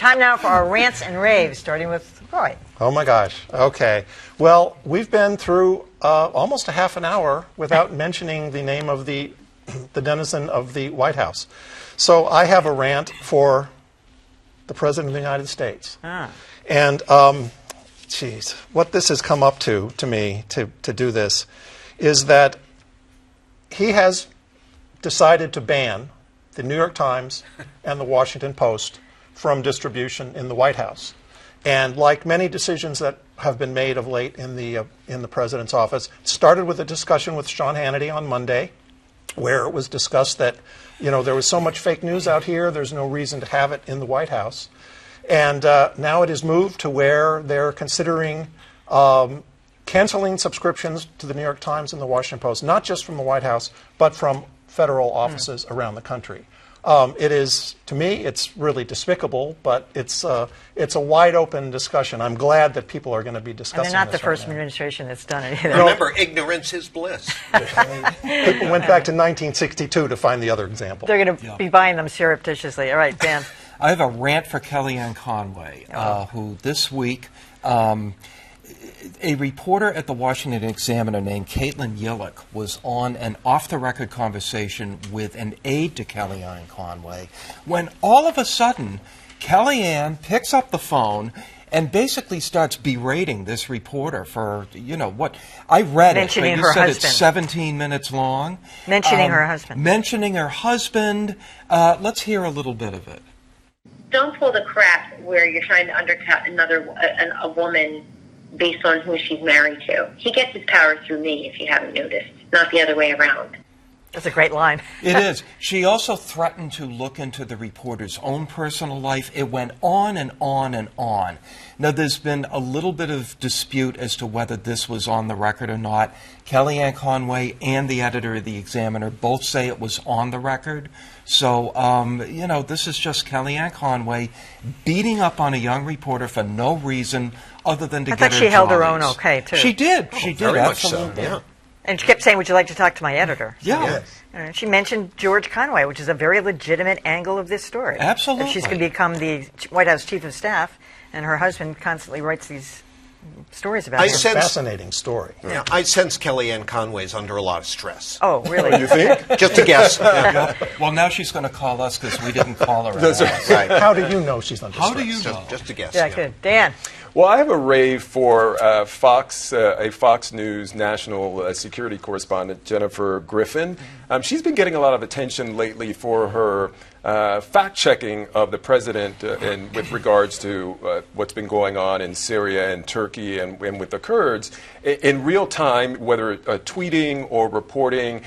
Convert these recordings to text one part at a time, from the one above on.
time now for our rants and raves, starting with Roy. Oh my gosh. Okay. Well, we've been through almost a half an hour without mentioning the name of the denizen of the White House. So I have a rant for the President of the United States. And, geez, what this has come up to me, to do this, is that he has decided to ban the New York Times and the Washington Post from distribution in the White House. And like many decisions that have been made of late in the President's office, it started with a discussion with Sean Hannity on Monday, where it was discussed that, there was so much fake news out here, there's no reason to have it in the White House. And now it has moved to where they're considering canceling subscriptions to the New York Times and the Washington Post, not just from the White House, but from federal offices around the country. It is, to me, it's really despicable, but it's a wide open discussion. I'm glad that people are going to be discussing this. And they're not the first right now. administration that's done it either. Remember, ignorance is bliss. People went back to 1962 to find the other example. They're going to be buying them surreptitiously. All right, Dan. I have a rant for Kellyanne Conway, who this week, a reporter at the Washington Examiner named Caitlin Yillick was on an off-the-record conversation with an aide to Kellyanne Conway when all of a sudden Kellyanne picks up the phone and basically starts berating this reporter for, what, I read mentioning it, but you her said husband. It's 17 minutes long. Mentioning her husband. Mentioning her husband. Let's hear a little bit of it. Don't pull the crap where you're trying to undercut a woman based on who she's married to. He gets his power through me, if you haven't noticed, not the other way around. That's a great line. It is. She also threatened to look into the reporter's own personal life. It went on and on and on. Now, there's been a little bit of dispute as to whether this was on the record or not. Kellyanne Conway and the editor of the Examiner both say it was on the record. So, this is just Kellyanne Conway beating up on a young reporter for no reason other than to get her I thought she held her own jollies. okay, too. She did. She did, Very much absolutely. so, yeah. And she kept saying, would you like to talk to my editor? Yeah. She mentioned George Conway, which is a very legitimate angle of this story. Absolutely. If she's going to become the White House chief of staff, and her husband constantly writes these stories about her. It's a fascinating story. Yeah, I sense Kellyanne Conway's under a lot of stress. Oh, really? You think? Just a guess. Well, now she's going to call us because we didn't call her. That's right. How do you know she's under How stress? do you know? Just a guess. Yeah, good. Dan. Well, I have a rave for a Fox News national security correspondent, Jennifer Griffin. She's been getting a lot of attention lately for her fact-checking of the president with regards to what's been going on in Syria and Turkey and with the Kurds in real time, whether tweeting or reporting,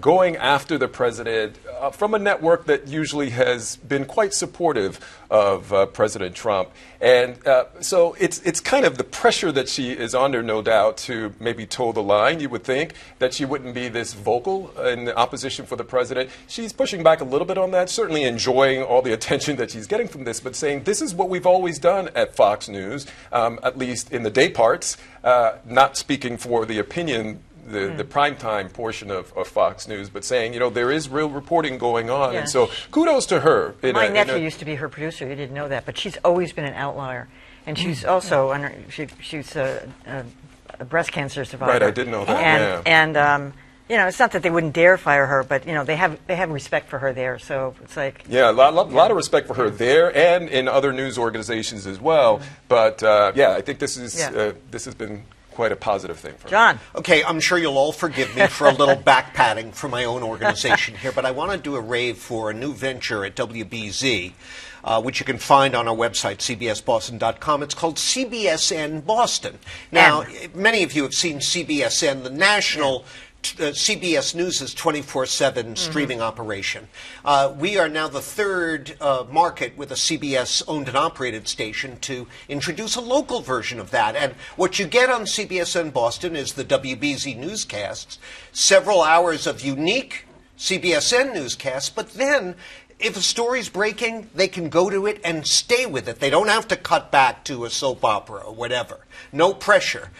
going after the president from a network that usually has been quite supportive of President Trump. And so it's kind of the pressure that she is under, no doubt, to maybe toe the line. You would think that she wouldn't be this vocal in the opposition for the president. She's pushing back a little bit on that, certainly enjoying all the attention that she's getting from this, but saying this is what we've always done at Fox News, at least in the day parts, not speaking for the opinion, the primetime portion of Fox News, but saying, there is real reporting going on. Yeah. And so kudos to her. My nephew used to be her producer. You didn't know that, but she's always been an outlier. And she's also, she's a breast cancer survivor. Right, I did know that. And it's not that they wouldn't dare fire her, but they have respect for her there. So it's like a lot of respect for her there and in other news organizations as well. But I think this has been quite a positive thing for her. John. Okay, I'm sure you'll all forgive me for a little back patting for my own organization here, but I want to do a rave for a new venture at WBZ, which you can find on our website, cbsboston.com. It's called CBSN Boston. Now, many of you have seen CBSN, the national CBS News' 24/7 streaming operation. We are now the third market with a CBS-owned and operated station to introduce a local version of that. And what you get on CBSN Boston is the WBZ newscasts, several hours of unique CBSN newscasts, but then if a story's breaking, they can go to it and stay with it. They don't have to cut back to a soap opera or whatever. No pressure.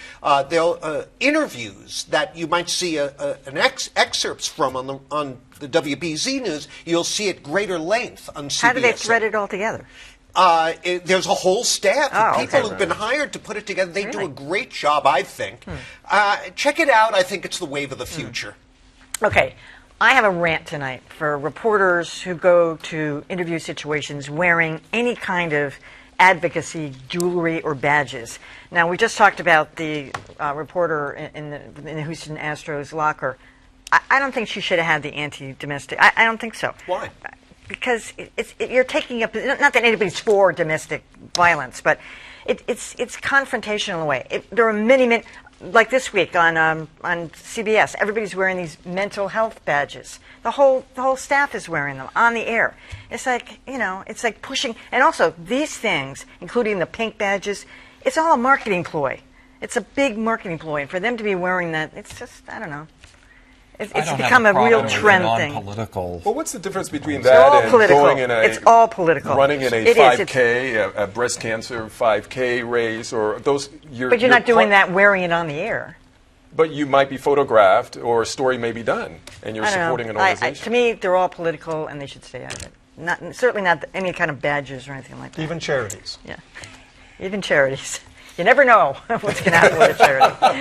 They'll interviews that you might see excerpts from on the WBZ News. You'll see at greater length on CBS. How do they thread it all together? There's a whole staff of people okay. who've been hired to put it together. They do Really? a great job, I think. Check it out. I think it's the wave of the future. Okay, I have a rant tonight for reporters who go to interview situations wearing any kind of advocacy jewelry or badges. Now, we just talked about the reporter in the Houston Astros locker. I don't think she should have had the anti-domestic. I don't think so. Why? Because you're taking up, not that anybody's for domestic violence, but it's confrontational in a way. There are many, like this week on CBS, everybody's wearing these mental health badges. The whole staff is wearing them on the air. It's like, it's like pushing. And also, these things, including the pink badges, it's all a marketing ploy. It's a big marketing ploy. And for them to be wearing that, it's just, I don't know. It's become a real trend thing. Non-political. Well, what's the difference between It's all that and political. going in It's all political. running in a It is. 5K, a breast cancer 5K race, or those? But you're not doing that wearing it on the air. But you might be photographed, or a story may be done, and you're I don't supporting know. an organization. To me, they're all political, and they should stay out of it. Certainly not any kind of badges or anything like that. Even charities. Yeah, even charities. You never know what's going to happen with a charity.